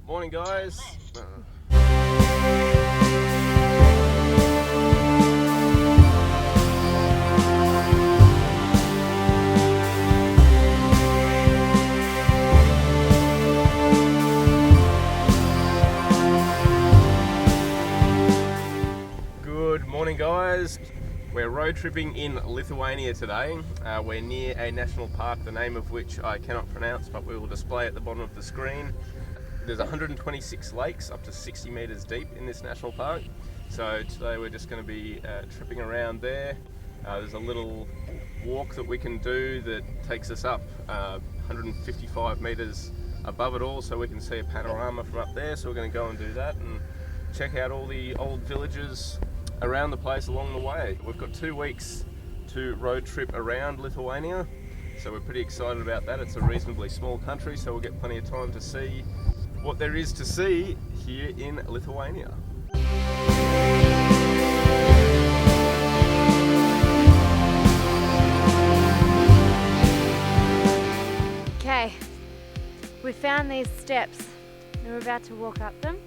Morning, guys. Good morning, guys. We're road tripping in Lithuania today. We're near a national park, the name of which I cannot pronounce, but we will display at the bottom of the screen. There's 126 lakes up to 60 meters deep in this national park. So today we're just going to be tripping around there. There's a little walk that we can do that takes us up 155 meters above it all, so we can see a panorama from up there. So we're going to go and do that and check out all the old villages around the place along the way. We've got 2 weeks to road trip around Lithuania, so we're pretty excited about that. It's a reasonably small country, so we'll get plenty of time to see what there is to see here in Lithuania. Okay, we found these steps and we're about to walk up them.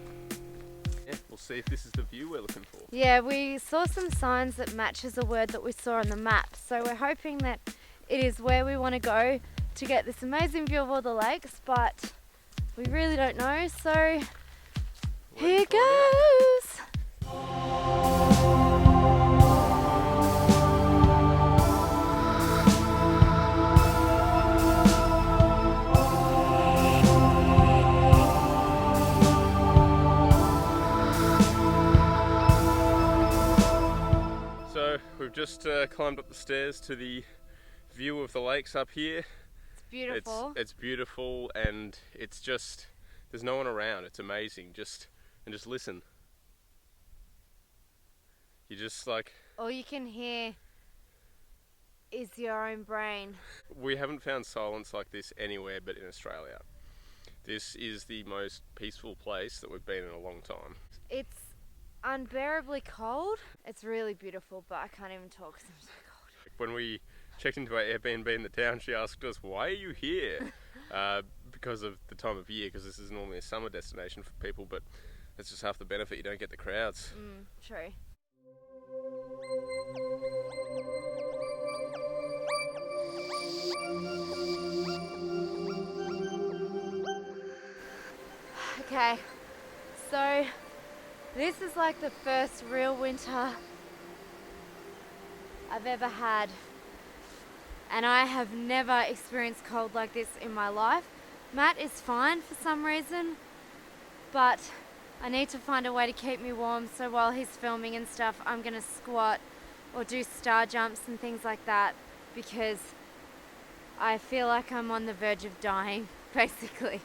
Yeah, we'll see if this is the view we're looking for. Yeah, we saw some signs that matches a word that we saw on the map, so we're hoping that it is where we want to go to get this amazing view of all the lakes, but we really don't know, so here goes! So we've just climbed up the stairs to the view of the lakes up here. It's beautiful. It's beautiful, and it's just, there's no one around. It's amazing. Just listen. You just like, All you can hear is your own brain. we haven't found silence like this anywhere but in Australia. This is the most peaceful place that we've been in a long time. It's unbearably cold. It's really beautiful, but I can't even talk because I'm so cold. When we checked into our Airbnb in the town, she asked us, "Why are you here?" Because of the time of year, because this is normally a summer destination for people, but that's just half the benefit. You don't get the crowds. True. Okay, so this is like the first real winter I've ever had, and I have never experienced cold like this in my life. Matt is fine for some reason, but I need to find a way to keep me warm, so while he's filming and stuff, I'm gonna squat or do star jumps and things like that, because I feel like I'm on the verge of dying, basically.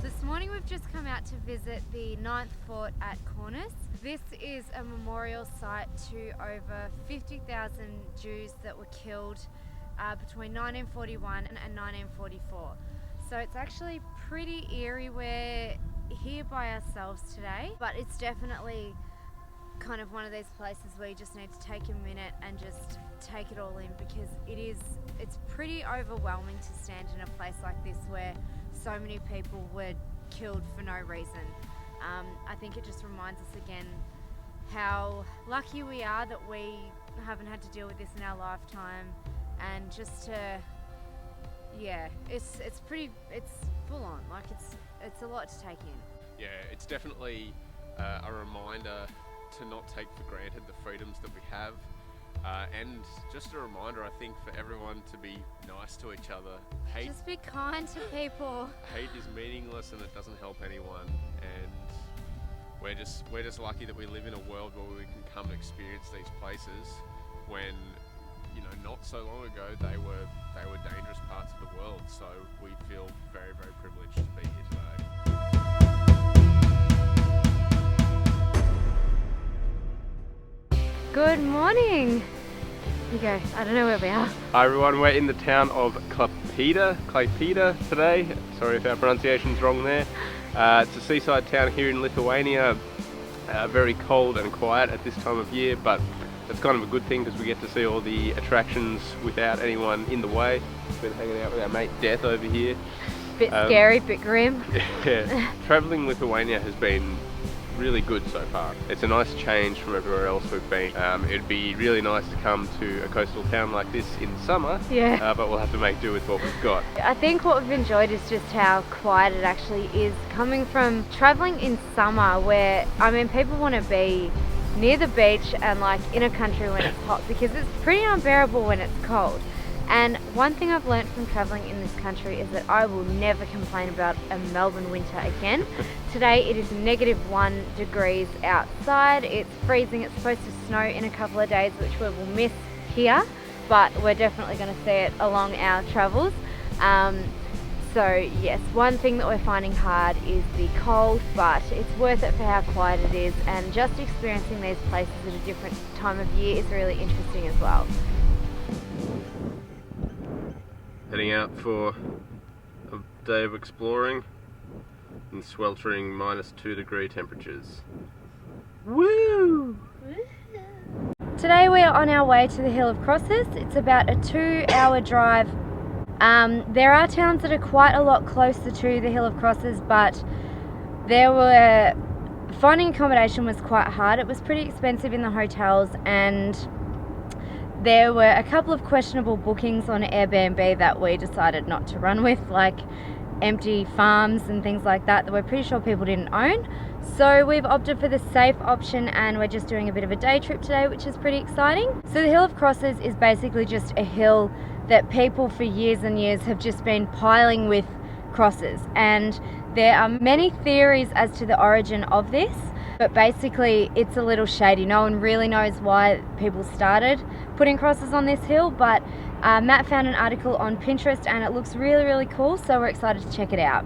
This morning we've just come out to visit the 9th Fort at Cornus. This is a memorial site to over 50,000 Jews that were killed between 1941 and 1944. So it's actually pretty eerie. We're here by ourselves today, but it's definitely kind of one of these places where you just need to take a minute and just take it all in, because it's pretty overwhelming to stand in a place like this where so many people were killed for no reason. I think it just reminds us again how lucky we are that we haven't had to deal with this in our lifetime, and just to, yeah, it's full on, like it's a lot to take in. Yeah, it's definitely a reminder to not take for granted the freedoms that we have, and just a reminder, I think, for everyone to be nice to each other. Just be kind to people. Hate is meaningless and it doesn't help anyone, and we're just lucky that we live in a world where we can come and experience these places when, you know, not so long ago they were dangerous parts of the world. So we feel very, very privileged to be here today. Good morning. You go. I don't know where we are. Hi everyone, we're in the town of Klaipėda today. Sorry if our pronunciation's wrong there. It's a seaside town here in Lithuania, very cold and quiet at this time of year, but it's kind of a good thing because we get to see all the attractions without anyone in the way. Been hanging out with our mate Death over here. Bit scary, bit grim. Yeah, travelling Lithuania has been really good so far. It's a nice change from everywhere else we've been. It'd be really nice to come to a coastal town like this in summer, but we'll have to make do with what we've got. I think what we've enjoyed is just how quiet it actually is, coming from travelling in summer where, I mean, people want to be near the beach and like in a country when it's hot, because it's pretty unbearable when it's cold. And one thing I've learned from travelling in this country is that I will never complain about a Melbourne winter again. Today it is -1 degrees outside, it's freezing, it's supposed to snow in a couple of days, which we will miss here, but we're definitely going to see it along our travels. So yes, one thing that we're finding hard is the cold, but it's worth it for how quiet it is, and just experiencing these places at a different time of year is really interesting as well. Heading out for a day of exploring in sweltering -2 degree temperatures. Woo! Today we are on our way to the Hill of Crosses. It's about a 2-hour drive. There are towns that are quite a lot closer to the Hill of Crosses, but finding accommodation was quite hard. It was pretty expensive in the hotels, and there were a couple of questionable bookings on Airbnb that we decided not to run with, like empty farms and things like that we're pretty sure people didn't own. So we've opted for the safe option, and we're just doing a bit of a day trip today, which is pretty exciting. So the Hill of Crosses is basically just a hill that people for years and years have just been piling with crosses, and there are many theories as to the origin of this, but basically it's a little shady. No one really knows why people started putting crosses on this hill, but Matt found an article on Pinterest and it looks really, really cool, so we're excited to check it out.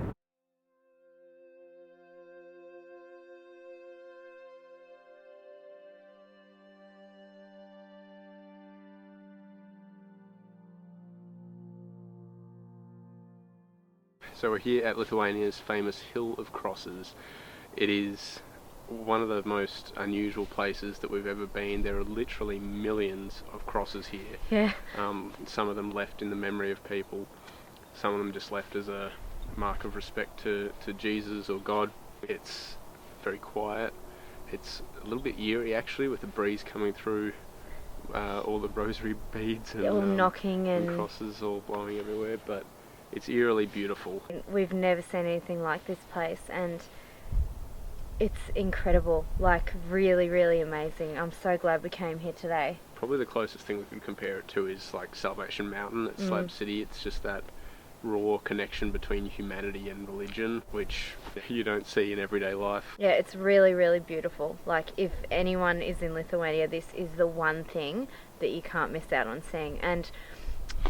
So we're here at Lithuania's famous Hill of Crosses. It is one of the most unusual places that we've ever been. There are literally millions of crosses here. Yeah. Some of them left in the memory of people, some of them just left as a mark of respect to Jesus or God. It's very quiet. It's a little bit eerie actually, with the breeze coming through all the rosary beads and all knocking and crosses all blowing everywhere, but it's eerily beautiful. We've never seen anything like this place, and it's incredible, like really, really amazing. I'm so glad we came here today. Probably the closest thing we could compare it to is like Salvation Mountain at Slope City. It's just that raw connection between humanity and religion, which you don't see in everyday life. Yeah, it's really, really beautiful. Like, if anyone is in Lithuania, this is the one thing that you can't miss out on seeing. And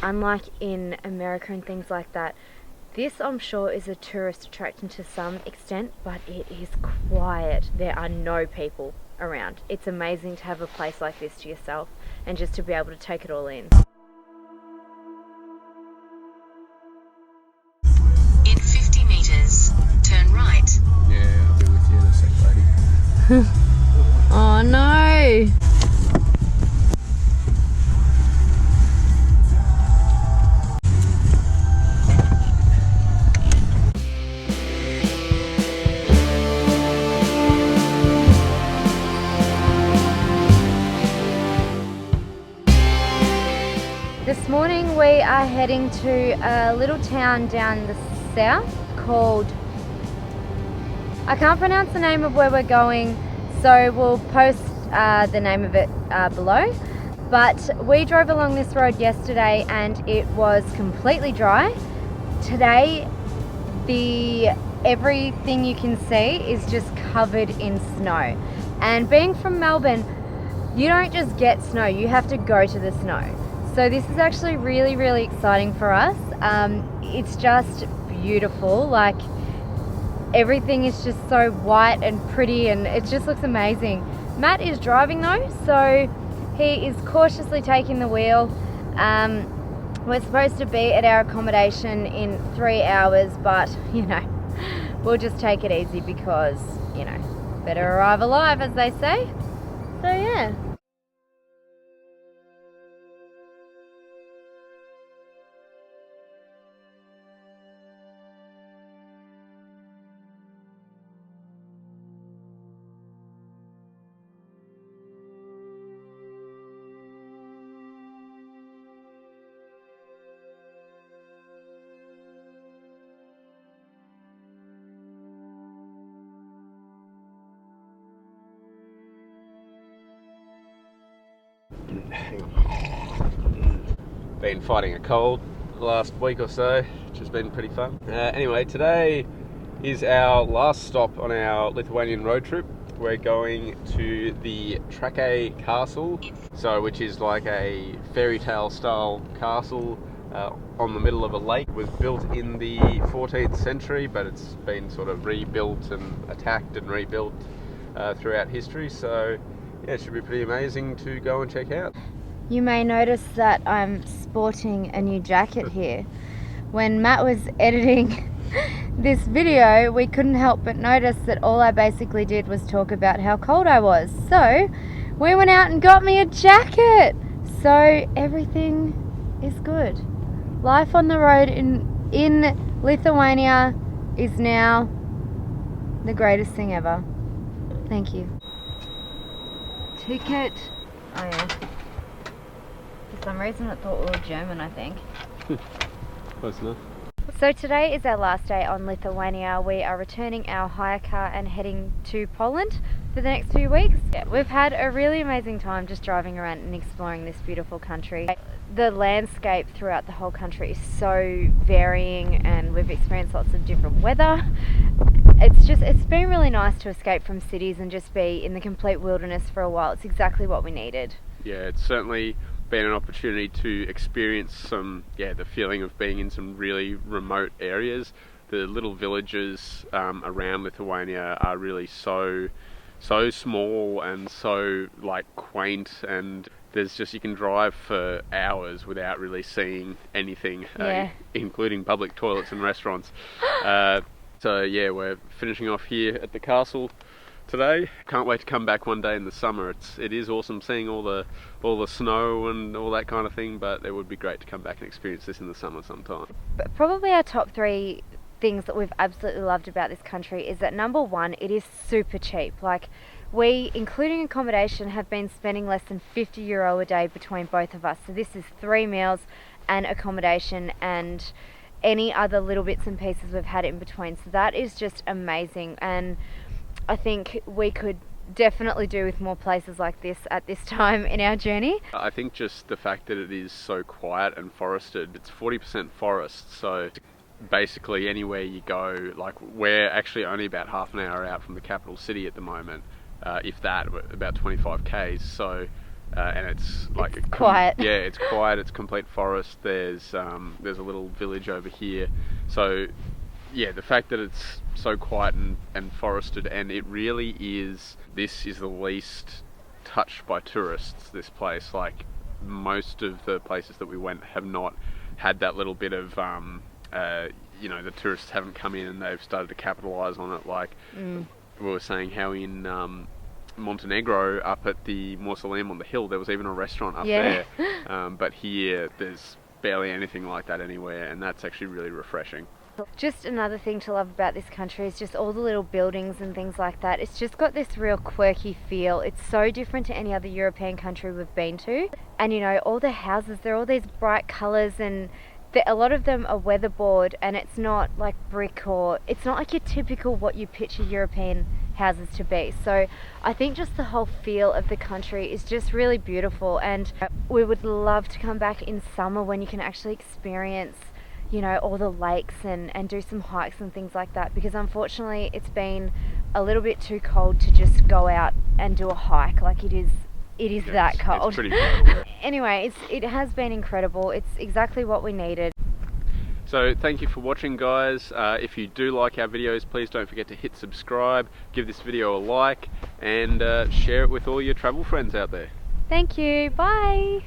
unlike in America and things like that, this, I'm sure, is a tourist attraction to some extent, but it is quiet. There are no people around. It's amazing to have a place like this to yourself and just to be able to take it all in. In 50 meters, turn right. Yeah, I'll be with you in a sec, lady. Oh no! This morning we are heading to a little town down the south called, I can't pronounce the name of where we're going, so we'll post the name of it below. But we drove along this road yesterday and it was completely dry. Today everything you can see is just covered in snow. And being from Melbourne, you don't just get snow, you have to go to the snow. So this is actually really, really exciting for us. It's just beautiful. Like, everything is just so white and pretty and it just looks amazing. Matt is driving though, so he is cautiously taking the wheel. We're supposed to be at our accommodation in 3 hours, but you know, we'll just take it easy because, you know, Better arrive alive, as they say. So yeah. Been fighting a cold the last week or so, which has been pretty fun. Anyway, today is our last stop on our Lithuanian road trip. We're going to the Trakai Castle, which is like a fairy tale style castle on the middle of a lake. It was built in the 14th century, but it's been sort of rebuilt and attacked and rebuilt throughout history. So yeah, it should be pretty amazing to go and check out. You may notice that I'm sporting a new jacket here. When Matt was editing this video, we couldn't help but notice that all I basically did was talk about how cold I was. So we went out and got me a jacket. So everything is good. Life on the road in Lithuania is now the greatest thing ever. Thank you. Ticket. Oh yeah. For some reason it thought we were German, I think. Close enough. So today is our last day on Lithuania. We are returning our hire car and heading to Poland for the next few weeks. Yeah, we've had a really amazing time just driving around and exploring this beautiful country. The landscape throughout the whole country is so varying, and we've experienced lots of different weather. It's been really nice to escape from cities and just be in the complete wilderness for a while. It's exactly what we needed. Yeah, it's certainly been an opportunity to experience the feeling of being in some really remote areas. The little villages around Lithuania are really so small and so quaint, and you can drive for hours without really seeing anything, including public toilets and restaurants. So yeah, we're finishing off here at the castle today. Can't wait to come back one day in the summer. It is awesome seeing all the snow and all that kind of thing, but it would be great to come back and experience this in the summer sometime. But probably our top 3 things that we've absolutely loved about this country is that number 1, it is super cheap. We, including accommodation, have been spending less than €50 a day between both of us. So this is 3 meals and accommodation and any other little bits and pieces we've had in between. So that is just amazing, and I think we could definitely do with more places like this at this time in our journey. I think just the fact that it is so quiet and forested, it's 40% forest, so basically anywhere you go, we're actually only about half an hour out from the capital city at the moment, if that, about 25 k's, so and it's quiet. Yeah, it's quiet, it's complete forest. There's a little village over here, so yeah, the fact that it's so quiet and forested, and it really is, this is the least touched by tourists, this place. Most of the places that we went have not had that little bit of the tourists haven't come in and they've started to capitalize on it. We were saying how in Montenegro, up at the mausoleum on the hill, there was even a restaurant up there, but here there's barely anything like that anywhere, and that's actually really refreshing. Just another thing to love about this country is just all the little buildings and things like that. It's just got this real quirky feel. It's so different to any other European country we've been to. And all the houses, they're all these bright colours, and a lot of them are weatherboard, and it's not like brick, or it's not like your typical what you picture European houses to be. So I think just the whole feel of the country is just really beautiful, and we would love to come back in summer when you can actually experience all the lakes and do some hikes and things like that, because unfortunately it's been a little bit too cold to just go out and do a hike. It is that cold. It's pretty cold. Anyway, it has been incredible. It's exactly what we needed. So thank you for watching, guys. If you do like our videos, please don't forget to hit subscribe, give this video a like, and share it with all your travel friends out there. Thank you. Bye.